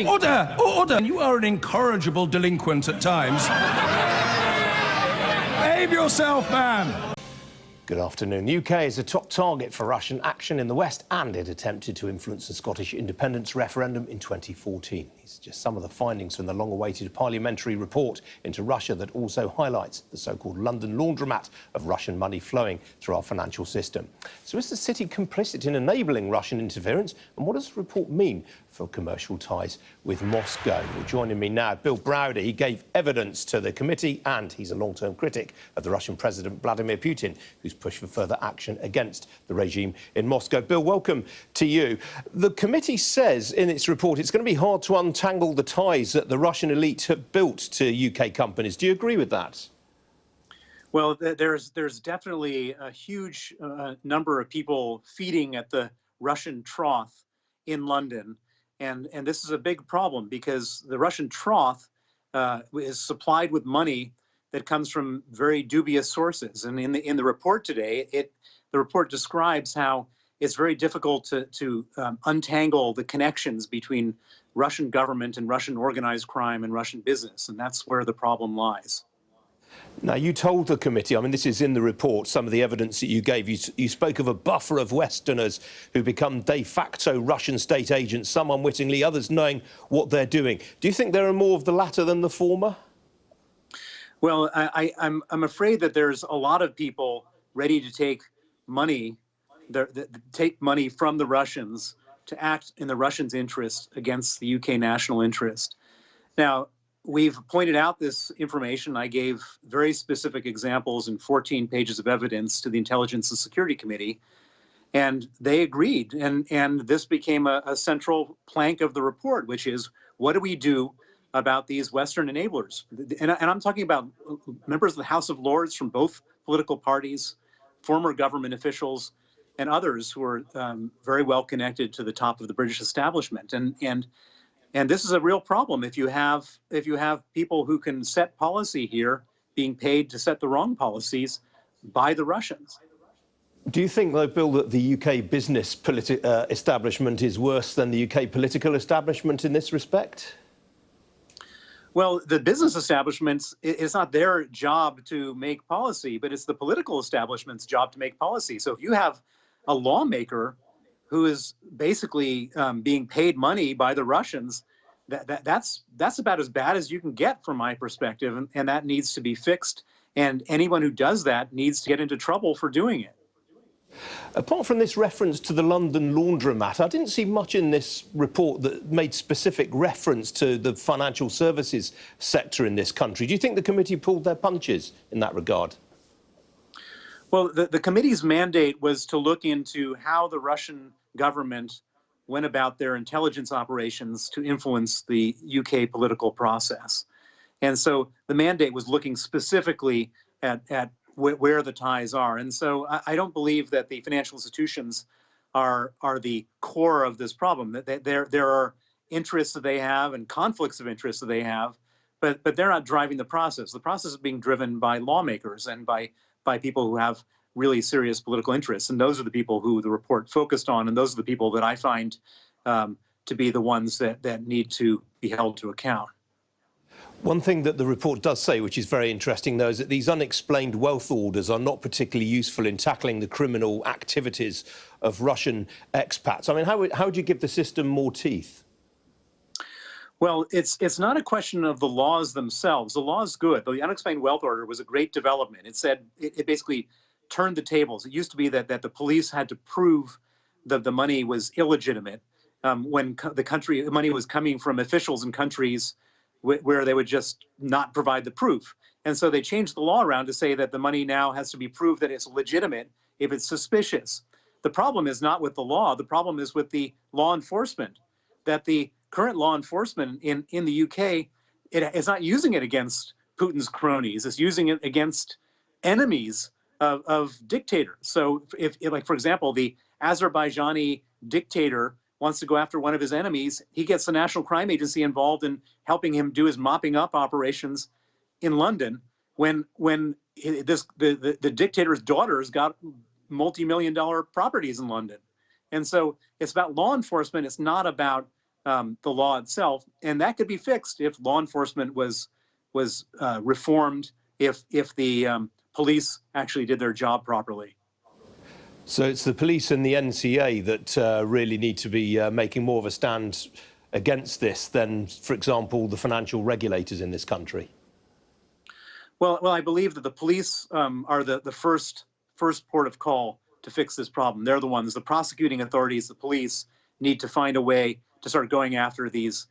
Order! Order! You are an incorrigible delinquent at times. Behave yourself, man! Good afternoon. The UK is a top target for Russian action in the West, and it attempted to influence the Scottish independence referendum in 2014. These are just some of the findings from the long-awaited parliamentary report into Russia that also highlights the so-called London laundromat of Russian money flowing through our financial system. So is the city complicit in enabling Russian interference? And what does the report mean for commercial ties with Moscow? Well, joining me now, Bill Browder. He gave evidence to the committee, and he's a long-term critic of the Russian President Vladimir Putin, who's pushed for further action against the regime in Moscow. Bill, welcome to you. The committee says in its report it's going to be hard to untangle the ties that the Russian elite have built to UK companies. Do you agree with that? Well, there's definitely a huge number of people feeding at the Russian trough in London. And this is a big problem because the Russian trough is supplied with money that comes from very dubious sources. And in the report today, the report describes how it's very difficult to untangle the connections between Russian government and Russian organized crime and Russian business. And that's where the problem lies. Now, you told the committee, I mean, this is in the report, some of the evidence that you gave. You spoke of a buffer of Westerners who become de facto Russian state agents, some unwittingly, others knowing what they're doing. Do you think there are more of the latter than the former? Well, I'm afraid that there's a lot of people ready to take money, take money from the Russians to act in the Russians' interest against the UK national interest. Now, we've pointed out this information. I gave very specific examples in 14 pages of evidence to the Intelligence and Security Committee, and they agreed. And this became a central plank of the report, which is, what do we do about these Western enablers? And I'm talking about members of the House of Lords from both political parties, former government officials, and others who are very well connected to the top of the British establishment. And this is a real problem if you have people who can set policy here being paid to set the wrong policies by the Russians. Do you think, though, Bill, that the UK business establishment is worse than the UK political establishment in this respect? Well, the business establishments, it's not their job to make policy, but it's the political establishment's job to make policy. So if you have a lawmaker who is basically being paid money by the Russians, that's about as bad as you can get from my perspective, and that needs to be fixed. And anyone who does that needs to get into trouble for doing it. Apart from this reference to the London laundromat, I didn't see much in this report that made specific reference to the financial services sector in this country. Do you think the committee pulled their punches in that regard? Well, the committee's mandate was to look into how the Russian government went about their intelligence operations to influence the UK political process. And so the mandate was looking specifically at where the ties are. And so I don't believe that the financial institutions are the core of this problem. That there are interests that they have and conflicts of interest that they have, but they're not driving the process. The process is being driven by lawmakers and by people who have really serious political interests. And those are the people who the report focused on, and those are the people that I find to be the ones that need to be held to account. One thing that the report does say, which is very interesting, though, is that these unexplained wealth orders are not particularly useful in tackling the criminal activities of Russian expats. I mean, how would you give the system more teeth? Well, it's not a question of the laws themselves. The law is good. The unexplained wealth order was a great development. It said it basically turned the tables. It used to be that the police had to prove that the money was illegitimate when the money was coming from officials in countries where they would just not provide the proof. And so they changed the law around to say that the money now has to be proved that it's legitimate if it's suspicious. The problem is not with the law. The problem is with the law enforcement, that the current law enforcement in the UK, it's not using it against Putin's cronies. It's using it against enemies of dictators. So if, like, for example, the Azerbaijani dictator wants to go after one of his enemies, he gets the National Crime Agency involved in helping him do his mopping up operations in London when the dictator's daughter's got multi-million-dollar properties in London. And so it's about law enforcement. It's not about the law itself, and that could be fixed if law enforcement was reformed, if the police actually did their job properly. So it's the police and the NCA that really need to be making more of a stand against this than, for example, the financial regulators in this country. Well, I believe that the police are the first port of call to fix this problem. They're the ones, the prosecuting authorities, the police, need to find a way to start going after these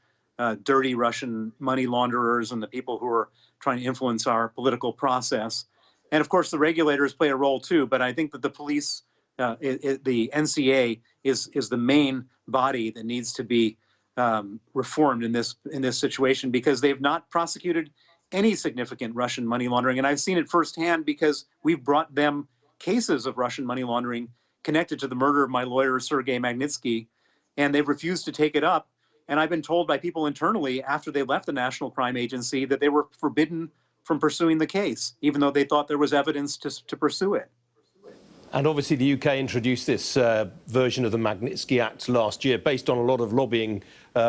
dirty Russian money launderers and the people who are trying to influence our political process. And of course, the regulators play a role too. But I think that the police, the NCA, is the main body that needs to be reformed in this situation, because they've not prosecuted any significant Russian money laundering. And I've seen it firsthand because we've brought them cases of Russian money laundering connected to the murder of my lawyer, Sergei Magnitsky, and they've refused to take it up. And I've been told by people internally after they left the National Crime Agency that they were forbidden from pursuing the case, even though they thought there was evidence to pursue it. And obviously the UK introduced this version of the Magnitsky Act last year based on a lot of lobbying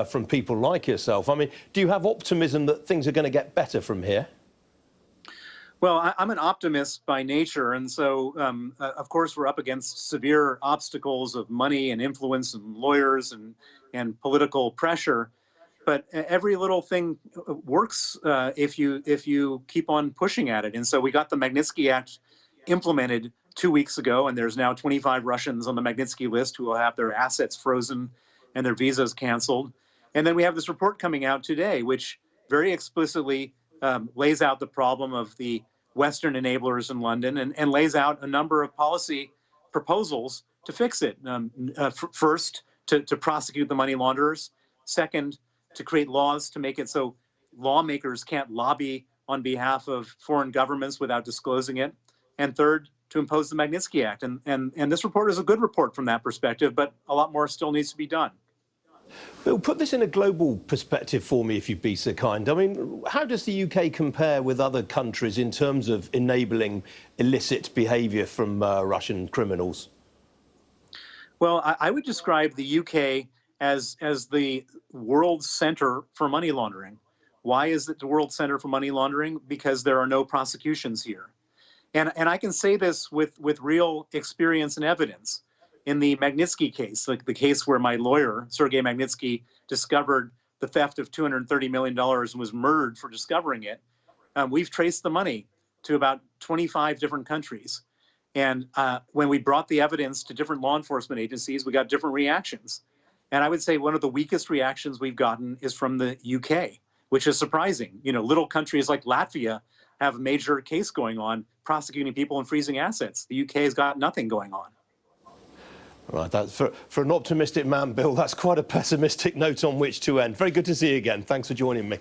from people like yourself. I mean, do you have optimism that things are going to get better from here? Well, I'm an optimist by nature, and so, of course, we're up against severe obstacles of money and influence and lawyers and political pressure. But every little thing works if you keep on pushing at it. And so we got the Magnitsky Act implemented 2 weeks ago, and there's now 25 Russians on the Magnitsky list who will have their assets frozen and their visas canceled. And then we have this report coming out today, which very explicitly lays out the problem of the Western enablers in London and lays out a number of policy proposals to fix it. First, to prosecute the money launderers. Second, to create laws to make it so lawmakers can't lobby on behalf of foreign governments without disclosing it. And third, to impose the Magnitsky Act. And this report is a good report from that perspective, but a lot more still needs to be done. Bill, put this in a global perspective for me, if you'd be so kind. I mean, how does the UK compare with other countries in terms of enabling illicit behaviour from Russian criminals? Well, I would describe the UK as the world center for money laundering. Why is it the world center for money laundering? Because there are no prosecutions here. And I can say this with real experience and evidence. In the Magnitsky case, like the case where my lawyer, Sergei Magnitsky, discovered the theft of $230 million and was murdered for discovering it, we've traced the money to about 25 different countries. And when we brought the evidence to different law enforcement agencies, we got different reactions. And I would say one of the weakest reactions we've gotten is from the UK, which is surprising. You know, little countries like Latvia have a major case going on prosecuting people and freezing assets. The UK has got nothing going on. Right, that's for an optimistic man, Bill, that's quite a pessimistic note on which to end. Very good to see you again. Thanks for joining me.